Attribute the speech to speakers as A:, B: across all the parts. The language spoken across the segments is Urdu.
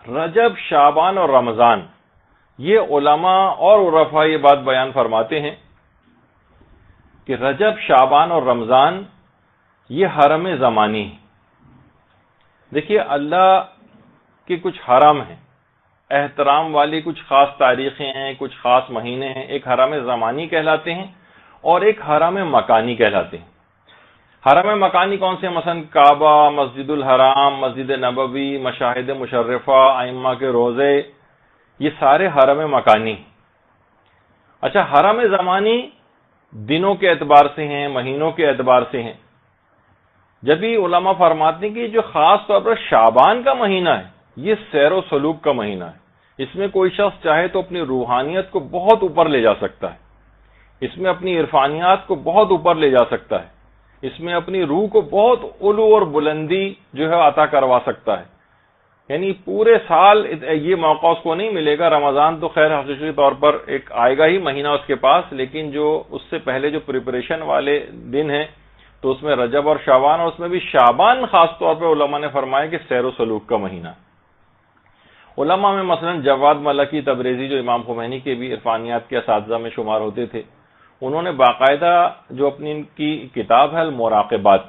A: رجب، شعبان اور رمضان، یہ علماء اور عرفاء یہ بات بیان فرماتے ہیں کہ رجب، شعبان اور رمضان یہ حرم زمانی ہیں۔ دیکھیے اللہ کے کچھ حرم ہیں، احترام والی کچھ خاص تاریخیں ہیں، کچھ خاص مہینے ہیں، ایک حرم زمانی کہلاتے ہیں اور ایک حرم مکانی کہلاتے ہیں۔ حرم مکانی کون سے؟ مثلا کعبہ، مسجد الحرام، مسجد نبوی، مشاہد مشرفہ، ائمہ کے روضے، یہ سارے حرم مکانی۔ اچھا، حرم زمانی دنوں کے اعتبار سے ہیں، مہینوں کے اعتبار سے ہیں۔ جب یہ علماء فرماتے ہیں کہ جو خاص طور پر شعبان کا مہینہ ہے، یہ سیر و سلوک کا مہینہ ہے، اس میں کوئی شخص چاہے تو اپنی روحانیت کو بہت اوپر لے جا سکتا ہے، اس میں اپنی عرفانیات کو بہت اوپر لے جا سکتا ہے، اس میں اپنی روح کو بہت علو اور بلندی جو ہے عطا کروا سکتا ہے۔ یعنی پورے سال یہ موقع اس کو نہیں ملے گا۔ رمضان تو خیر حقیقی طور پر ایک آئے گا ہی مہینہ اس کے پاس، لیکن جو اس سے پہلے جو پریپریشن والے دن ہیں تو اس میں رجب اور شعبان، اور اس میں بھی شعبان خاص طور پہ علماء نے فرمایا کہ سیر و سلوک کا مہینہ۔ علماء میں مثلا جواد ملکی تبریزی جو امام خمینی کے بھی عرفانیات کے اساتذہ میں شمار ہوتے تھے، انہوں نے باقاعدہ جو اپنی ان کی کتاب ہے المراقبات،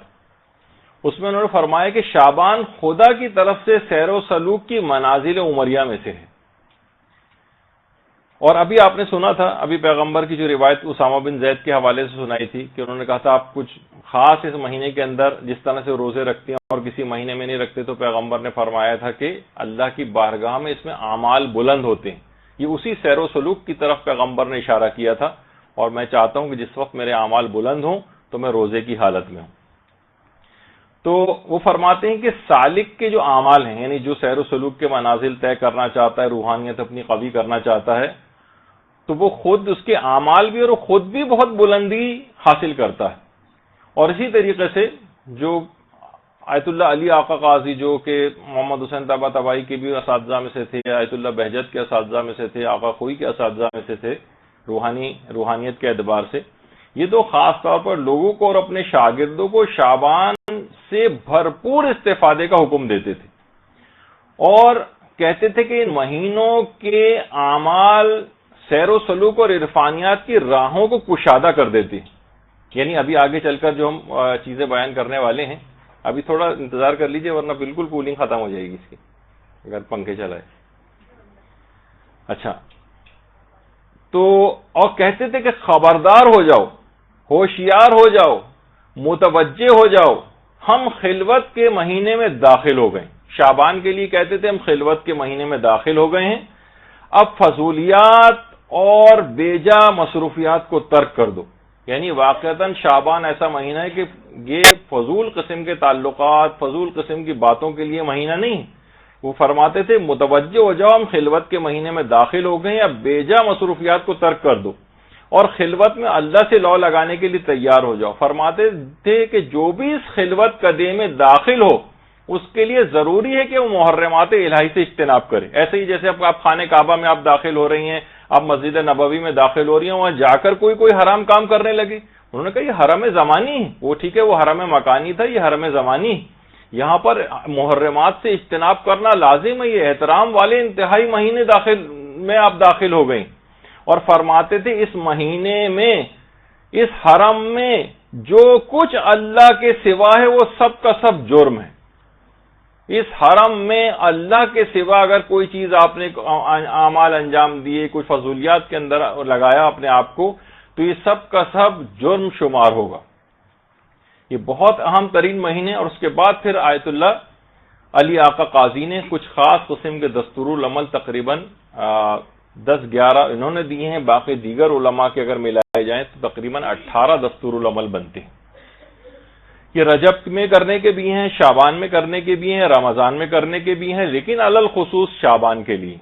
A: اس میں انہوں نے فرمایا کہ شعبان خدا کی طرف سے سیر و سلوک کی منازل عمریہ میں سے ہے۔ اور ابھی آپ نے سنا تھا، ابھی پیغمبر کی جو روایت اسامہ بن زید کے حوالے سے سنائی تھی کہ انہوں نے کہا تھا آپ کچھ خاص اس مہینے کے اندر جس طرح سے روزے رکھتے ہیں اور کسی مہینے میں نہیں رکھتے، تو پیغمبر نے فرمایا تھا کہ اللہ کی بارگاہ میں اس میں اعمال بلند ہوتے ہیں۔ یہ اسی سیر و سلوک کی طرف پیغمبر نے اشارہ کیا تھا، اور میں چاہتا ہوں کہ جس وقت میرے اعمال بلند ہوں تو میں روزے کی حالت میں ہوں۔ تو وہ فرماتے ہیں کہ سالک کے جو اعمال ہیں، یعنی جو سیر و سلوک کے منازل طے کرنا چاہتا ہے، روحانیت اپنی قوی کرنا چاہتا ہے، تو وہ خود اس کے اعمال بھی اور وہ خود بھی بہت بلندی حاصل کرتا ہے۔ اور اسی طریقے سے جو آیت اللہ علی آقا قاضی جو کہ محمد حسین طباطبائی کے بھی اساتذہ میں سے تھے، آیت اللہ بہجت کے اساتذہ میں سے تھے، آقا خوئی کے اساتذہ میں سے تھے، روحانیت کے اعتبار سے، یہ تو خاص طور پر لوگوں کو اور اپنے شاگردوں کو شعبان سے بھرپور استفادے کا حکم دیتے تھے، اور کہتے تھے کہ ان مہینوں کے اعمال سیر و سلوک اور عرفانیات کی راہوں کو کشادہ کر دیتی۔ یعنی ابھی آگے چل کر جو ہم چیزیں بیان کرنے والے ہیں، ابھی تھوڑا انتظار کر لیجئے ورنہ بالکل کولنگ ختم ہو جائے گی اس کی اگر پنکھے چلائے۔ اچھا، تو اور کہتے تھے کہ خبردار ہو جاؤ، ہوشیار ہو جاؤ، متوجہ ہو جاؤ، ہم خلوت کے مہینے میں داخل ہو گئے۔ شعبان کے لیے کہتے تھے ہم خلوت کے مہینے میں داخل ہو گئے ہیں، اب فضولیات اور بیجا مصروفیات کو ترک کر دو۔ یعنی واقعتاً شعبان ایسا مہینہ ہے کہ یہ فضول قسم کے تعلقات، فضول قسم کی باتوں کے لیے مہینہ نہیں۔ وہ فرماتے تھے متوجہ ہو جاؤ، ہم خلوت کے مہینے میں داخل ہو گئے ہیں، اب بیجا مصروفیات کو ترک کر دو اور خلوت میں اللہ سے لو لگانے کے لیے تیار ہو جاؤ۔ فرماتے تھے کہ جو بھی اس خلوت قدے میں داخل ہو اس کے لیے ضروری ہے کہ وہ محرمات الہی سے اجتناب کرے۔ ایسے ہی جیسے آپ خانہ کعبہ میں آپ داخل ہو رہی ہیں، آپ مسجد نبوی میں داخل ہو رہی ہیں، وہاں جا کر کوئی حرام کام کرنے لگے، انہوں نے کہا یہ حرم زمانی ہے۔ وہ ٹھیک ہے، وہ حرم مکانی تھا، یہ حرم زمانی ہے، یہاں پر محرمات سے اجتناب کرنا لازم ہے، یہ احترام والے انتہائی مہینے میں آپ داخل ہو گئیں۔ اور فرماتے تھے اس مہینے میں، اس حرم میں جو کچھ اللہ کے سوا ہے وہ سب کا سب جرم ہے۔ اس حرم میں اللہ کے سوا اگر کوئی چیز آپ نے اعمال انجام دیے، کوئی فضولیات کے اندر لگایا اپنے آپ کو، تو یہ سب کا سب جرم شمار ہوگا۔ یہ بہت اہم ترین مہینے۔ اور اس کے بعد پھر آیت اللہ علی آقا قاضی نے کچھ خاص قسم کے دستور العمل تقریباً 10-11 انہوں نے دیے ہیں، باقی دیگر علماء کے اگر ملائے جائیں تو تقریباً 18 دستور العمل بنتے ہیں۔ یہ رجب میں کرنے کے بھی ہیں، شعبان میں کرنے کے بھی ہیں، رمضان میں کرنے کے بھی ہیں، لیکن علل خصوص شعبان کے لیے۔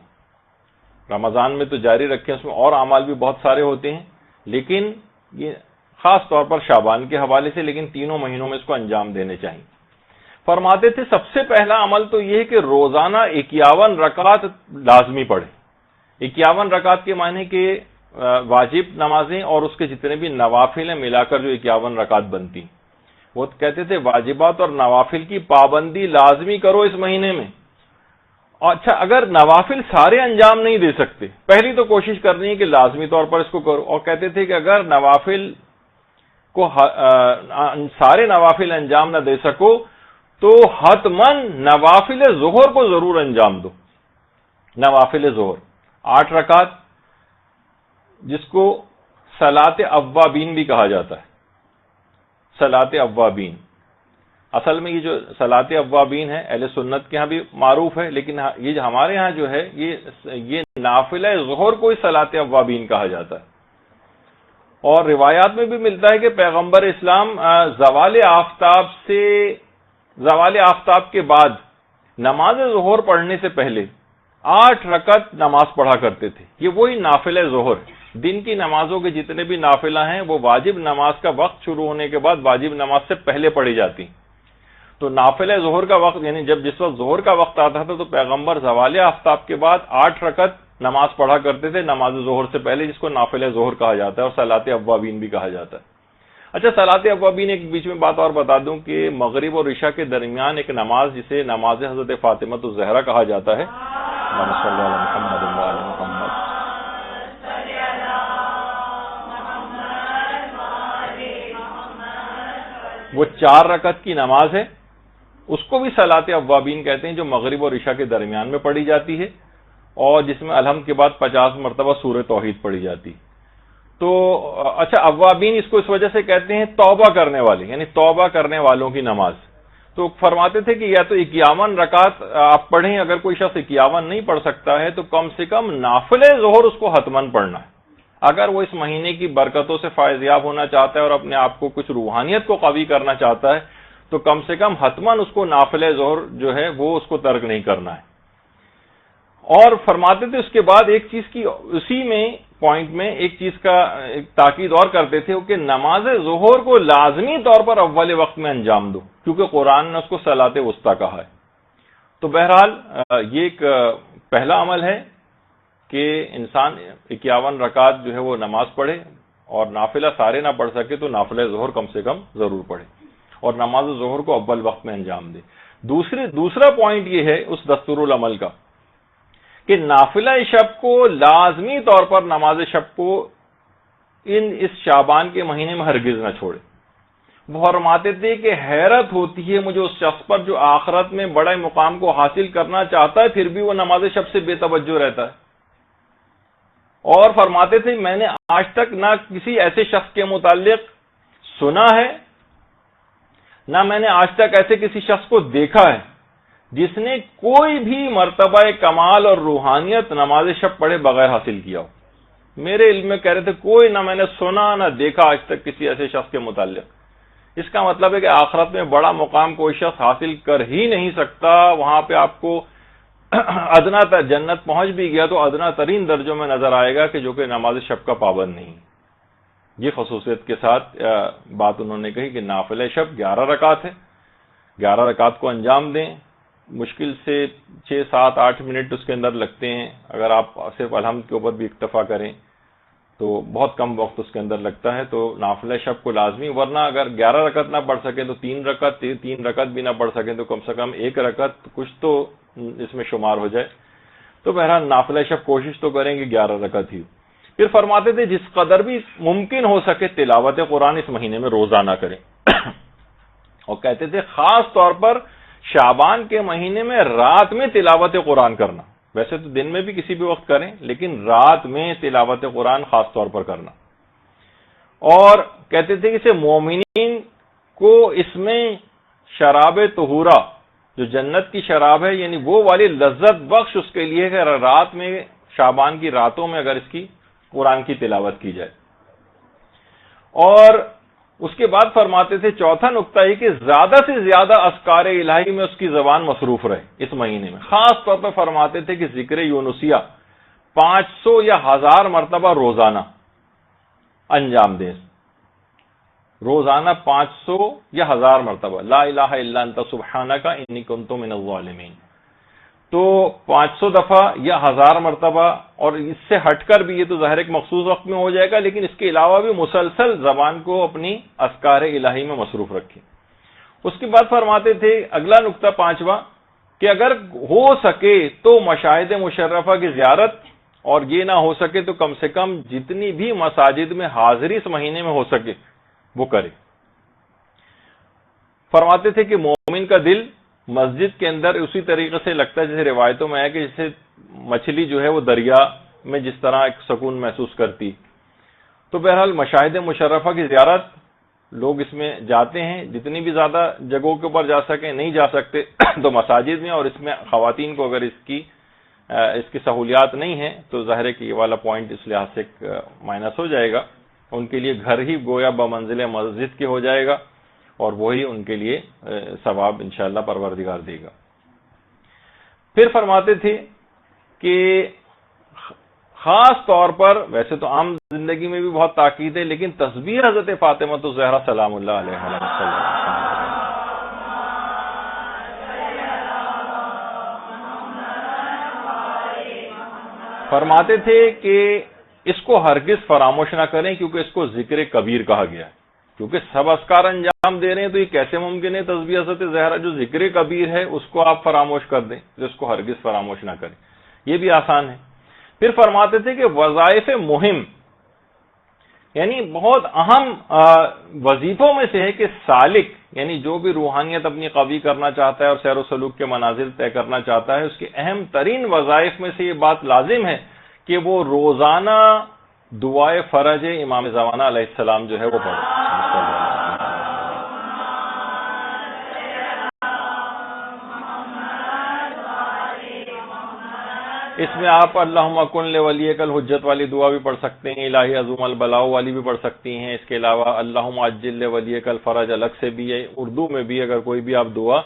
A: رمضان میں تو جاری رکھیں، اس میں اور اعمال بھی بہت سارے ہوتے ہیں، لیکن یہ خاص طور پر شعبان کے حوالے سے، لیکن تینوں مہینوں میں اس کو انجام دینے چاہیے۔ فرماتے تھے سب سے پہلا عمل تو یہ ہے کہ روزانہ 51 رکعت لازمی پڑھیں۔ 51 رکعت کے معنی کہ واجب نمازیں اور اس کے جتنے بھی نوافل ہیں ملا کر جو 51 رکعت بنتی، وہ کہتے تھے واجبات اور نوافل کی پابندی لازمی کرو اس مہینے میں، اچھا اگر نوافل سارے انجام نہیں دے سکتے، پہلی تو کوشش کرنی ہے کہ لازمی طور پر اس کو کرو، اور کہتے تھے کہ اگر نوافل کو سارے نوافل انجام نہ دے سکو تو حتماً نوافل ظہر کو ضرور انجام دو۔ نوافل ظہر 8 رکعت، جس کو صلاۃ اوابین بھی کہا جاتا ہے، صلاۃ اوابین۔ اصل میں یہ جو صلاۃ اوابین ہے اہل سنت کے ہاں بھی معروف ہے، لیکن یہ ہمارے ہاں جو ہے یہ نافلہ ظہر کو ہی صلاۃ اوابین کہا جاتا ہے۔ اور روایات میں بھی ملتا ہے کہ پیغمبر اسلام زوال آفتاب کے بعد نماز ظہر پڑھنے سے پہلے 8 رکعت نماز پڑھا کرتے تھے۔ یہ وہی نافلہ ظہر، دن کی نمازوں کے جتنے بھی نافلہ ہیں وہ واجب نماز کا وقت شروع ہونے کے بعد واجب نماز سے پہلے پڑھی جاتی۔ تو نافلہ ظہر کا وقت یعنی جس وقت ظہر کا وقت آتا تھا تو پیغمبر زوال آفتاب کے بعد 8 رکعت نماز پڑھا کرتے تھے نماز ظہر سے پہلے، جس کو نافلہ ظہر کہا جاتا ہے اور صلاۃ اوابین بھی کہا جاتا ہے۔ اچھا صلاۃ اوابین، ایک بیچ میں بات اور بتا دوں کہ مغرب اور عشاء کے درمیان ایک نماز جسے نماز حضرت فاطمہ الزہرا کہا جاتا ہے، وہ 4 رکعت کی نماز ہے، اس کو بھی صلاۃ اوابین کہتے ہیں، جو مغرب اور عشاء کے درمیان میں پڑھی جاتی ہے اور جس میں الحمد کے بعد 50 مرتبہ سورہ توحید پڑھی جاتی۔ تو اچھا اوابین اس کو اس وجہ سے کہتے ہیں توبہ کرنے والے، یعنی توبہ کرنے والوں کی نماز۔ تو فرماتے تھے کہ یا تو 51 رکعت آپ پڑھیں، اگر کوئی شخص 51 نہیں پڑھ سکتا ہے تو کم سے کم نافلہ ظہر اس کو حتماً پڑھنا ہے۔ اگر وہ اس مہینے کی برکتوں سے فائز یاب ہونا چاہتا ہے اور اپنے آپ کو کچھ روحانیت کو قوی کرنا چاہتا ہے تو کم سے کم حتماً اس کو نافلہ ظہر جو ہے وہ اس کو ترک نہیں کرنا ہے۔ اور فرماتے تھے اس کے بعد ایک چیز کی، اسی میں پوائنٹ میں ایک چیز کا تاکید اور کرتے تھے کہ نماز ظہر کو لازمی طور پر اول وقت میں انجام دو، کیونکہ قرآن نے اس کو صلاۃ وسطیٰ کہا ہے۔ تو بہرحال یہ ایک پہلا عمل ہے کہ انسان 51 رکعت جو ہے وہ نماز پڑھے، اور نافلہ سارے نہ پڑھ سکے تو نافلہ ظہر کم سے کم ضرور پڑھے، اور نماز ظہر کو اول وقت میں انجام دے۔ دوسرا پوائنٹ یہ ہے اس دستور العمل کا کہ نافلہ شب کو لازمی طور پر نماز شب کو اس شعبان کے مہینے میں ہرگز نہ چھوڑے۔ وہ فرماتے تھے کہ حیرت ہوتی ہے مجھے اس شخص پر جو آخرت میں بڑے مقام کو حاصل کرنا چاہتا ہے پھر بھی وہ نماز شب سے بے توجہ رہتا ہے۔ اور فرماتے تھے میں نے آج تک نہ کسی ایسے شخص کے متعلق سنا ہے، نہ میں نے آج تک ایسے کسی شخص کو دیکھا ہے جس نے کوئی بھی مرتبہ کمال اور روحانیت نماز شب پڑھے بغیر حاصل کیا ہو۔ میرے علم میں کہہ رہے تھے کوئی نہ میں نے سنا نہ دیکھا آج تک کسی ایسے شخص کے متعلق۔ اس کا مطلب ہے کہ آخرت میں بڑا مقام کوئی شخص حاصل کر ہی نہیں سکتا، وہاں پہ آپ کو ادنا تر جنت پہنچ بھی گیا تو ادنا ترین درجوں میں نظر آئے گا کہ جو کہ نماز شب کا پابند نہیں۔ یہ خصوصیت کے ساتھ بات انہوں نے کہی کہ نافلہ شب 11 رکعت ہے، 11 رکعت کو انجام دیں۔ مشکل سے 6 7 8 منٹ اس کے اندر لگتے ہیں، اگر آپ صرف الحمد کے اوپر بھی اکتفا کریں تو بہت کم وقت اس کے اندر لگتا ہے۔ تو نافلہ شب کو لازمی، ورنہ اگر 11 رکعت نہ پڑھ سکیں تو 3 رکعت بھی نہ پڑھ سکیں تو کم سے کم 1 رکعت کچھ تو اس میں شمار ہو جائے۔ تو بہرحال نافلہ شب کوشش تو کریں گے 11 رکعت ہی۔ پھر فرماتے تھے جس قدر بھی ممکن ہو سکے تلاوت قرآن اس مہینے میں روزانہ کریں، اور کہتے تھے خاص طور پر شعبان کے مہینے میں رات میں تلاوت قرآن کرنا، ویسے تو دن میں بھی کسی بھی وقت کریں لیکن رات میں تلاوت قرآن خاص طور پر کرنا۔ اور کہتے تھے کہ اسے مومنین کو اس میں شراب طہورہ جو جنت کی شراب ہے یعنی وہ والی لذت بخش اس کے لیے کہ رات میں شعبان کی راتوں میں اگر اس کی قرآن کی تلاوت کی جائے۔ اور اس کے بعد فرماتے تھے چوتھا نقطہ یہ کہ زیادہ سے زیادہ اذکار الہی میں اس کی زبان مصروف رہے اس مہینے میں۔ خاص طور پر فرماتے تھے کہ ذکر یونسیہ 500 یا 1000 مرتبہ روزانہ انجام دیں، روزانہ 500 یا 1000 مرتبہ لا الہ الا انت سبحانک انی کنت من الظالمین۔ تو 500 دفعہ یا 1000 مرتبہ، اور اس سے ہٹ کر بھی یہ تو ظاہر ایک مخصوص وقت میں ہو جائے گا، لیکن اس کے علاوہ بھی مسلسل زبان کو اپنی اذکار الہی میں مصروف رکھیں۔ اس کے بعد فرماتے تھے اگلا نقطہ 5واں کہ اگر ہو سکے تو مشاہد مشرفہ کی زیارت، اور یہ نہ ہو سکے تو کم سے کم جتنی بھی مساجد میں حاضری اس مہینے میں ہو سکے وہ کرے۔ فرماتے تھے کہ مومن کا دل مسجد کے اندر اسی طریقے سے لگتا ہے جیسے روایتوں میں ہے کہ جیسے مچھلی جو ہے وہ دریا میں جس طرح ایک سکون محسوس کرتی۔ تو بہرحال مشاہد مشرفہ کی زیارت لوگ اس میں جاتے ہیں، جتنی بھی زیادہ جگہوں کے اوپر جا سکیں، نہیں جا سکتے تو مساجد میں، اور اس میں خواتین کو اگر اس کی سہولیات نہیں ہیں تو ظاہر ہے کہ یہ والا پوائنٹ اس لحاظ سے مائنس ہو جائے گا، ان کے لیے گھر ہی گویا بمنزل مسجد کے ہو جائے گا، اور وہی ان کے لیے ثواب انشاءاللہ پروردگار دے گا۔ پھر فرماتے تھے کہ خاص طور پر، ویسے تو عام زندگی میں بھی بہت تاکید ہے، لیکن تسبیح حضرت فاطمہ الزہرا سلام اللہ علیہ فرماتے تھے کہ اس کو ہرگز فراموش نہ کریں، کیونکہ اس کو ذکر کبیر کہا گیا ہے، کیونکہ سب اذکار انجام دے رہے ہیں تو یہ کیسے ممکن ہے تسبیح حضرت زہرا جو ذکر کبیر ہے اس کو آپ فراموش کر دیں، تو اس کو ہرگز فراموش نہ کریں، یہ بھی آسان ہے۔ پھر فرماتے تھے کہ وظائف مہم، یعنی بہت اہم وظیفوں میں سے ہے کہ سالک، یعنی جو بھی روحانیت اپنی قوی کرنا چاہتا ہے اور سیر و سلوک کے منازل طے کرنا چاہتا ہے، اس کے اہم ترین وظائف میں سے یہ بات لازم ہے کہ وہ روزانہ دعائے فرج امام زمانہ علیہ السلام جو ہے وہ پڑھے۔ اس میں آپ اللہم کن لولیک الحجت والی دعا بھی پڑھ سکتے ہیں، الہی عظم البلاء والی بھی پڑھ سکتی ہیں، اس کے علاوہ اللہم عجل لولیک الفرج الگ سے بھی ہے، اردو میں بھی اگر کوئی بھی آپ دعا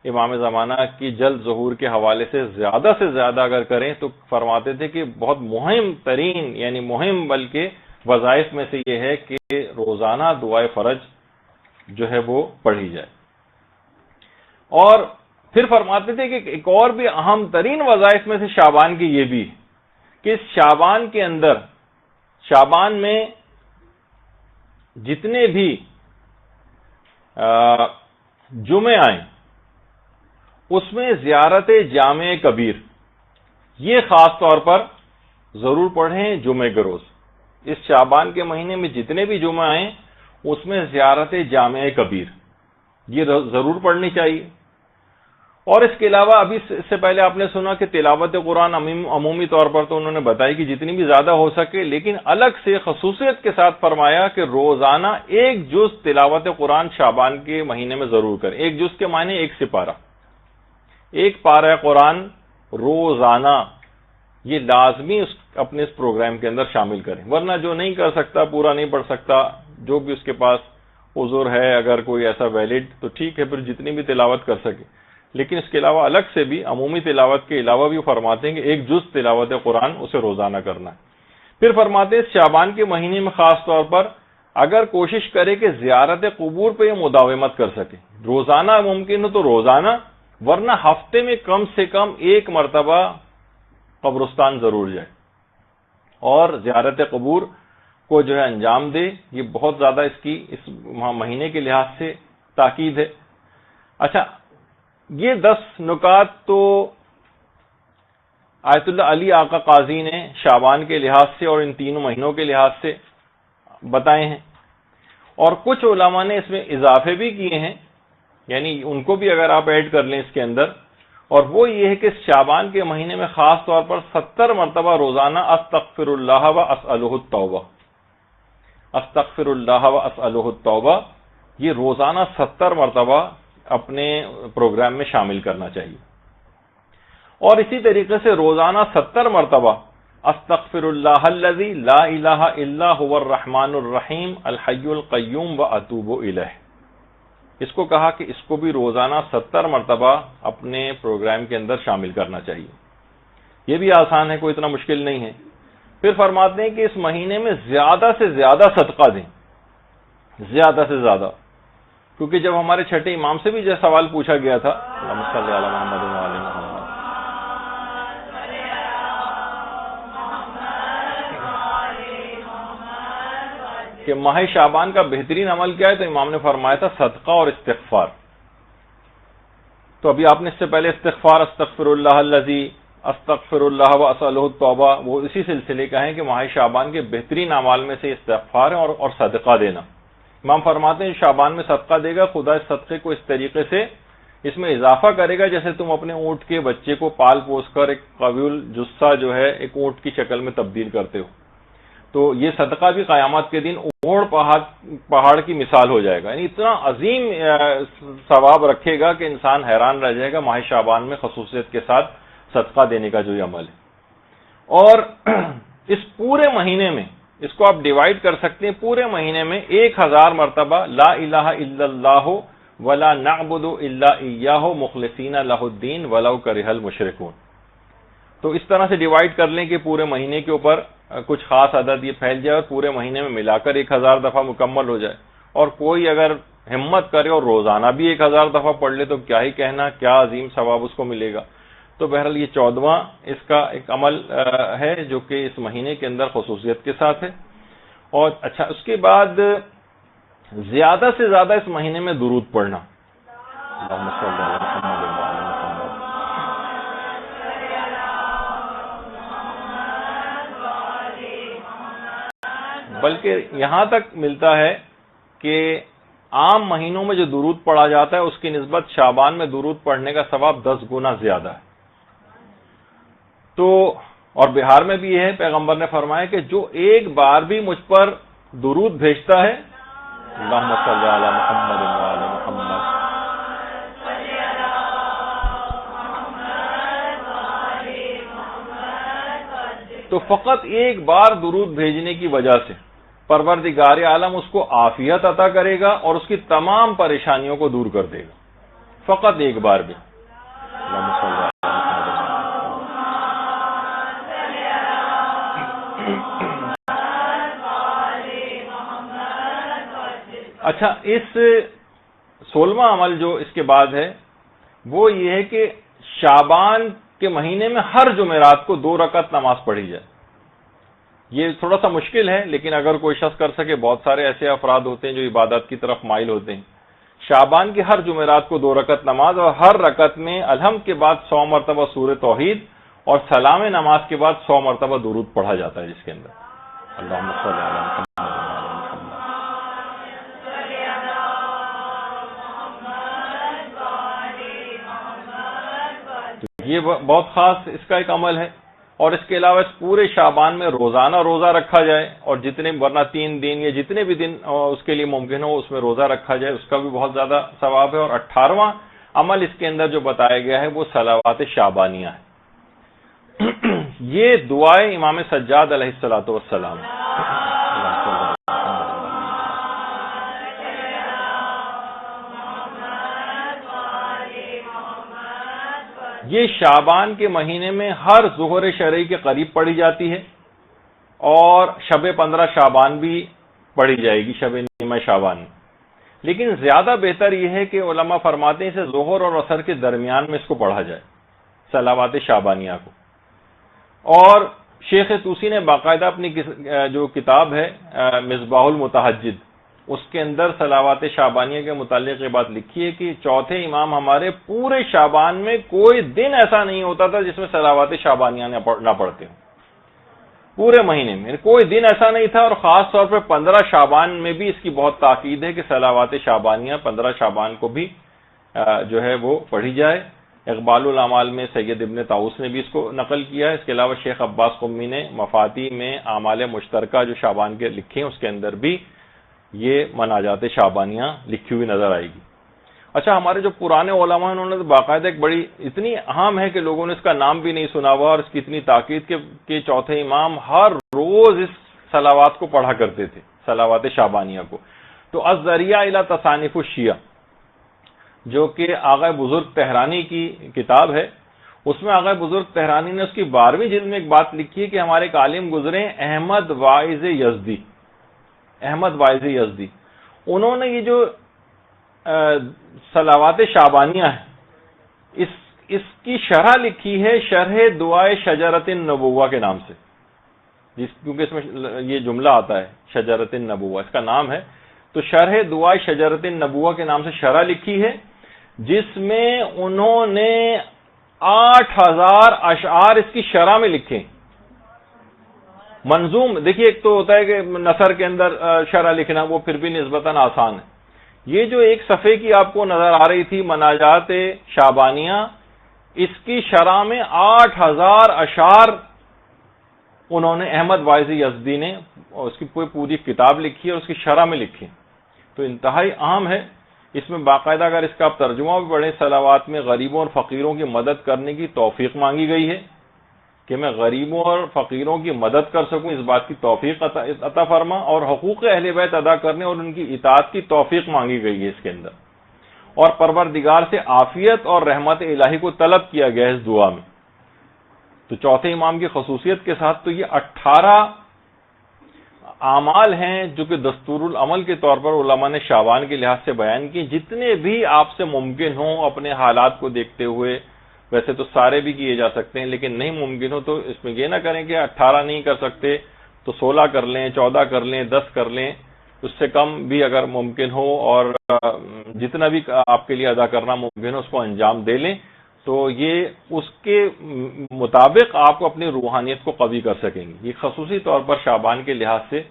A: امام زمانہ کی جلد ظہور کے حوالے سے زیادہ اگر کریں تو فرماتے تھے کہ بہت مہم ترین، یعنی مہم بلکہ وظائف میں سے یہ ہے کہ روزانہ دعائے فرج جو ہے وہ پڑھی جائے۔ اور پھر فرماتے تھے کہ ایک اور بھی اہم ترین وظائف میں سے شعبان کی یہ بھی کہ اس شعبان کے اندر، شعبان میں جتنے بھی جمعے آئیں اس میں زیارت جامع کبیر یہ خاص طور پر ضرور پڑھیں جمعے کے روز۔ اس شعبان کے مہینے میں جتنے بھی جمعے آئیں اس میں زیارت جامع کبیر یہ ضرور پڑھنی چاہیے۔ اور اس کے علاوہ ابھی اس سے پہلے آپ نے سنا کہ تلاوت قرآن عمومی طور پر تو انہوں نے بتائی کہ جتنی بھی زیادہ ہو سکے، لیکن الگ سے خصوصیت کے ساتھ فرمایا کہ روزانہ ایک جز تلاوت قرآن شعبان کے مہینے میں ضرور کریں۔ ایک جز کے معنی ایک سپارہ، ایک پارہ قرآن روزانہ، یہ لازمی اپنے اس پروگرام کے اندر شامل کریں، ورنہ جو نہیں کر سکتا، پورا نہیں پڑھ سکتا، جو بھی اس کے پاس عذر ہے اگر کوئی ایسا ویلڈ تو ٹھیک ہے، پھر جتنی بھی تلاوت کر سکے، لیکن اس کے علاوہ الگ سے بھی عمومی تلاوت کے علاوہ بھی فرماتے ہیں کہ ایک جز تلاوت قرآن اسے روزانہ کرنا ہے۔ پھر فرماتے ہیں شعبان کے مہینے میں خاص طور پر اگر کوشش کرے کہ زیارت قبور پہ یہ مداومت کر سکے، روزانہ ممکن ہو تو روزانہ، ورنہ ہفتے میں کم سے کم ایک مرتبہ قبرستان ضرور جائے اور زیارت قبور کو جو ہے انجام دے۔ یہ بہت زیادہ اس مہینے کے لحاظ سے تاکید ہے۔ اچھا، یہ 10 نکات تو آیت اللہ علی آقا قاضی نے شعبان کے لحاظ سے اور ان تینوں مہینوں کے لحاظ سے بتائے ہیں، اور کچھ علماء نے اس میں اضافے بھی کیے ہیں، یعنی ان کو بھی اگر آپ ایڈ کر لیں اس کے اندر، اور وہ یہ ہے کہ شعبان کے مہینے میں خاص طور پر 70 مرتبہ روزانہ استغفر اللہ و اسألہ التوبہ، استغفر اللہ و اسألہ التوبہ، یہ روزانہ 70 مرتبہ اپنے پروگرام میں شامل کرنا چاہیے۔ اور اسی طریقے سے روزانہ 70 مرتبہ استغفر اللہ الذی لا الہ الا هو الرحمن الرحیم الحی القیوم واتوب الیہ، اس کو کہا کہ اس کو بھی روزانہ 70 مرتبہ اپنے پروگرام کے اندر شامل کرنا چاہیے۔ یہ بھی آسان ہے، کوئی اتنا مشکل نہیں ہے۔ پھر فرماتے ہیں کہ اس مہینے میں زیادہ سے زیادہ صدقہ دیں، زیادہ سے زیادہ، کیونکہ جب ہمارے چھٹے امام سے بھی جو سوال پوچھا گیا تھا اللہم صلی علی محمد و علی محمد، کہ ماہ شعبان کا بہترین عمل کیا ہے، تو امام نے فرمایا تھا صدقہ اور استغفار۔ تو ابھی آپ نے اس سے پہلے استغفار، استغفر اللہ الذی، استغفر اللہ واسألہ التوبہ، وہ اسی سلسلے کا ہے کہ ماہ شعبان کے بہترین اعمال میں سے استغفار ہے اور صدقہ دینا۔ امام فرماتے ہیں شعبان میں صدقہ دے گا، خدا اس صدقے کو اس طریقے سے اس میں اضافہ کرے گا جیسے تم اپنے اونٹ کے بچے کو پال پوس کر ایک قوی الجثہ جو ہے ایک اونٹ کی شکل میں تبدیل کرتے ہو۔ تو یہ صدقہ بھی قیامت کے دن اوڑ پہاڑ کی مثال ہو جائے گا، یعنی اتنا عظیم ثواب رکھے گا کہ انسان حیران رہ جائے گا ماہ شعبان میں خصوصیت کے ساتھ صدقہ دینے کا جو یہ عمل ہے۔ اور اس پورے مہینے میں اس کو آپ ڈیوائیڈ کر سکتے ہیں، پورے مہینے میں 1000 مرتبہ لا الہ الا اللہ ولا نعبد الا ایاہ مخلصین لہ الدین ولو کرہ المشرکون۔ تو اس طرح سے ڈیوائیڈ کر لیں کہ پورے مہینے کے اوپر کچھ خاص عدد یہ پھیل جائے اور پورے مہینے میں ملا کر 1000 دفعہ مکمل ہو جائے، اور کوئی اگر ہمت کرے اور روزانہ بھی 1000 دفعہ پڑھ لے تو کیا ہی کہنا، کیا عظیم ثواب اس کو ملے گا۔ تو بہرحال یہ 14واں اس کا ایک عمل ہے جو کہ اس مہینے کے اندر خصوصیت کے ساتھ ہے۔ اور اچھا، اس کے بعد زیادہ سے زیادہ اس مہینے میں درود پڑھنا، اللہم صلی علی محمد وعلی محمد۔ بلکہ یہاں تک ملتا ہے کہ عام مہینوں میں جو درود پڑھا جاتا ہے اس کی نسبت شعبان میں درود پڑھنے کا ثواب 10 گنا زیادہ ہے۔ تو اور بہار میں بھی یہ ہے، پیغمبر نے فرمایا کہ جو ایک بار بھی مجھ پر درود بھیجتا ہے، اللہم صلی علی محمد وعلی محمد، تو فقط ایک بار درود بھیجنے کی وجہ سے پروردگار عالم اس کو عافیت عطا کرے گا اور اس کی تمام پریشانیوں کو دور کر دے گا، فقط ایک بار بھی۔ اللہم صلی علی اچھا، اس 16واں عمل جو اس کے بعد ہے وہ یہ ہے کہ شعبان کے مہینے میں ہر جمعرات کو 2 رکعت نماز پڑھی جائے۔ یہ تھوڑا سا مشکل ہے، لیکن اگر کوئی شخص کر سکے، بہت سارے ایسے افراد ہوتے ہیں جو عبادت کی طرف مائل ہوتے ہیں۔ شعبان کی ہر جمعرات کو 2 رکعت نماز، اور ہر رکعت میں الحمد کے بعد 100 مرتبہ سورہ توحید اور سلام نماز کے بعد 100 مرتبہ درود پڑھا جاتا ہے، جس کے اندر اللہم صلی علی محمد۔ یہ بہت خاص اس کا ایک عمل ہے۔ اور اس کے علاوہ اس پورے شعبان میں روزانہ روزہ رکھا جائے، اور جتنے ورنہ 3 دن یا جتنے بھی دن اس کے لیے ممکن ہو اس میں روزہ رکھا جائے، اس کا بھی بہت زیادہ ثواب ہے۔ اور 18واں عمل اس کے اندر جو بتایا گیا ہے وہ صلوات شعبانیہ ہے۔ یہ دعائیں امام سجاد علیہ الصلوۃ والسلام، یہ شعبان کے مہینے میں ہر ظہر شرعی کے قریب پڑھی جاتی ہے، اور شب 15 شعبان بھی پڑھی جائے گی، شب نیمہ شعبان میں۔ لیکن زیادہ بہتر یہ ہے کہ علماء فرماتے ہیں اسے ظہر اور عصر کے درمیان میں اس کو پڑھا جائے، صلوات شعبانیہ کو۔ اور شیخ طوسی نے باقاعدہ اپنی جو کتاب ہے مصباح المتہجد، اس کے اندر صلوات شعبانیہ کے متعلق یہ بات لکھی ہے کہ چوتھے امام ہمارے پورے شعبان میں کوئی دن ایسا نہیں ہوتا تھا جس میں صلوات شعبانیہ نہ پڑھتے ہوں، پورے مہینے میں کوئی دن ایسا نہیں تھا۔ اور خاص طور پر 15 شعبان میں بھی اس کی بہت تاکید ہے کہ صلوات شعبانیہ 15 شعبان کو بھی جو ہے وہ پڑھی جائے۔ اقبال الاعمال میں سید ابن طاؤس نے بھی اس کو نقل کیا ہے۔ اس کے علاوہ شیخ عباس قمی نے مفاتی میں اعمال مشترکہ جو شعبان کے لکھے ہیں اس کے اندر بھی یہ مناجات شعبانیہ لکھی ہوئی نظر آئے گی۔ اچھا، ہمارے جو پرانے علماء ہیں انہوں نے باقاعدہ ایک بڑی اتنی اہم ہے کہ لوگوں نے اس کا نام بھی نہیں سنا ہوا، اور اس کی اتنی تاکید کہ چوتھے امام ہر روز اس صلوات کو پڑھا کرتے تھے، صلوات شعبانیہ کو۔ تو الذریعہ الی تصانیف الشیعہ، جو کہ آغا بزرگ تہرانی کی کتاب ہے، اس میں آغا بزرگ تہرانی نے اس کی 12ویں جلد میں ایک بات لکھی ہے کہ ہمارے ایک عالم گزرے احمد واعظ یزدی، احمد واعظ یزدی، انہوں نے یہ جو صلوات شعبانیہ ہے اس کی شرح لکھی ہے، شرح دعائے شجرۃ النبوہ کے نام سے، کیونکہ اس میں یہ جملہ آتا ہے شجرۃ النبوہ، اس کا نام ہے۔ تو شرح دعائے شجرۃ النبوہ کے نام سے شرح لکھی ہے، جس میں انہوں نے 8000 اشعار اس کی شرح میں لکھے. منظوم دیکھیے، ایک تو ہوتا ہے کہ نثر کے اندر شرح لکھنا، وہ پھر بھی نسبتاً آسان ہے. یہ جو ایک صفحے کی آپ کو نظر آ رہی تھی مناجات شعبانیہ، اس کی شرح میں 8000 اشعار انہوں نے احمد واعظی یزدی نے اس کی پوری کتاب لکھی ہے اور اس کی شرح میں لکھی. تو انتہائی اہم ہے. اس میں باقاعدہ اگر اس کا آپ ترجمہ بھی پڑھیں، صلوات میں غریبوں اور فقیروں کی مدد کرنے کی توفیق مانگی گئی ہے کہ میں غریبوں اور فقیروں کی مدد کر سکوں، اس بات کی توفیق عطا فرما، اور حقوق اہل بیت ادا کرنے اور ان کی اطاعت کی توفیق مانگی گئی ہے اس کے اندر. اور پروردگار سے عافیت اور رحمت الہی کو طلب کیا گیا ہے اس دعا میں. تو چوتھے امام کی خصوصیت کے ساتھ تو یہ 18 اعمال ہیں جو کہ دستور العمل کے طور پر علماء نے شعبان کے لحاظ سے بیان کیے، جتنے بھی آپ سے ممکن ہوں اپنے حالات کو دیکھتے ہوئے. ویسے تو سارے بھی کیے جا سکتے ہیں، لیکن نہیں ممکن ہو تو اس میں یہ نہ کریں کہ 18 نہیں کر سکتے تو 16 کر لیں، 14 کر لیں، 10 کر لیں، اس سے کم بھی اگر ممکن ہو، اور جتنا بھی آپ کے لیے ادا کرنا ممکن ہو اس کو انجام دے لیں. تو یہ اس کے مطابق آپ کو اپنی روحانیت کو قوی کر سکیں گے. یہ خصوصی طور پر شعبان کے لحاظ سے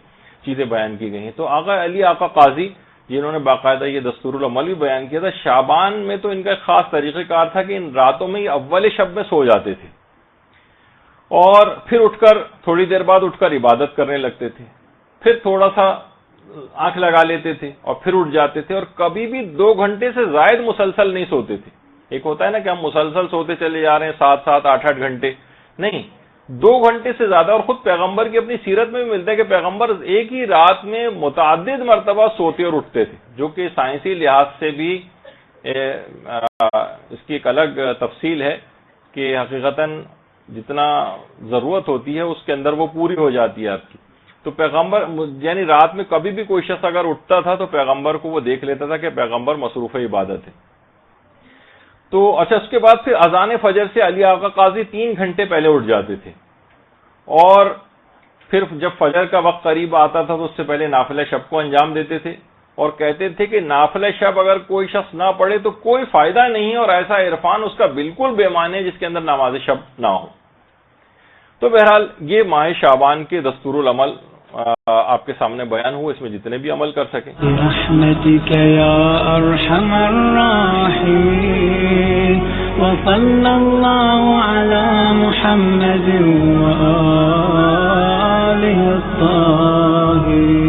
A: چیزیں بیان کی گئی ہیں. تو آقا علی آقا قاضی جنہوں نے باقاعدہ یہ دستور العمل بھی بیان کیا تھا، شعبان میں تو ان کا ایک خاص طریقہ کار تھا کہ ان راتوں میں یہ اول شب میں سو جاتے تھے اور پھر اٹھ کر تھوڑی دیر بعد اٹھ کر عبادت کرنے لگتے تھے، پھر تھوڑا سا آنکھ لگا لیتے تھے اور پھر اٹھ جاتے تھے، اور کبھی بھی 2 گھنٹے سے زائد مسلسل نہیں سوتے تھے. ایک ہوتا ہے نا کہ ہم مسلسل سوتے چلے جا رہے ہیں 7-7 8-8 گھنٹے، نہیں، 2 گھنٹے سے زیادہ. اور خود پیغمبر کی اپنی سیرت میں بھی ملتا ہے کہ پیغمبر ایک ہی رات میں متعدد مرتبہ سوتے اور اٹھتے تھے، جو کہ سائنسی لحاظ سے بھی اس کی ایک الگ تفصیل ہے کہ حقیقتاً جتنا ضرورت ہوتی ہے اس کے اندر وہ پوری ہو جاتی ہے آپ کی. تو پیغمبر یعنی رات میں کبھی بھی کوئی شخص اگر اٹھتا تھا تو پیغمبر کو وہ دیکھ لیتا تھا کہ پیغمبر مصروف عبادت ہے. تو اچھا، اس کے بعد پھر اذان فجر سے علی آقا قاضی 3 گھنٹے پہلے اٹھ جاتے تھے، اور پھر جب فجر کا وقت قریب آتا تھا تو اس سے پہلے نافلہ شب کو انجام دیتے تھے، اور کہتے تھے کہ نافلہ شب اگر کوئی شخص نہ پڑھے تو کوئی فائدہ نہیں، اور ایسا عرفان اس کا بالکل بے معنی ہے جس کے اندر نماز شب نہ ہو. تو بہرحال یہ ماہ شعبان کے دستور العمل آپ کے سامنے بیان ہوئے، اس میں جتنے بھی عمل کر سکیں.
B: برحمتک یا ارحم الراحمین وصلی اللہ علی محمد وآلہ الطاہرین.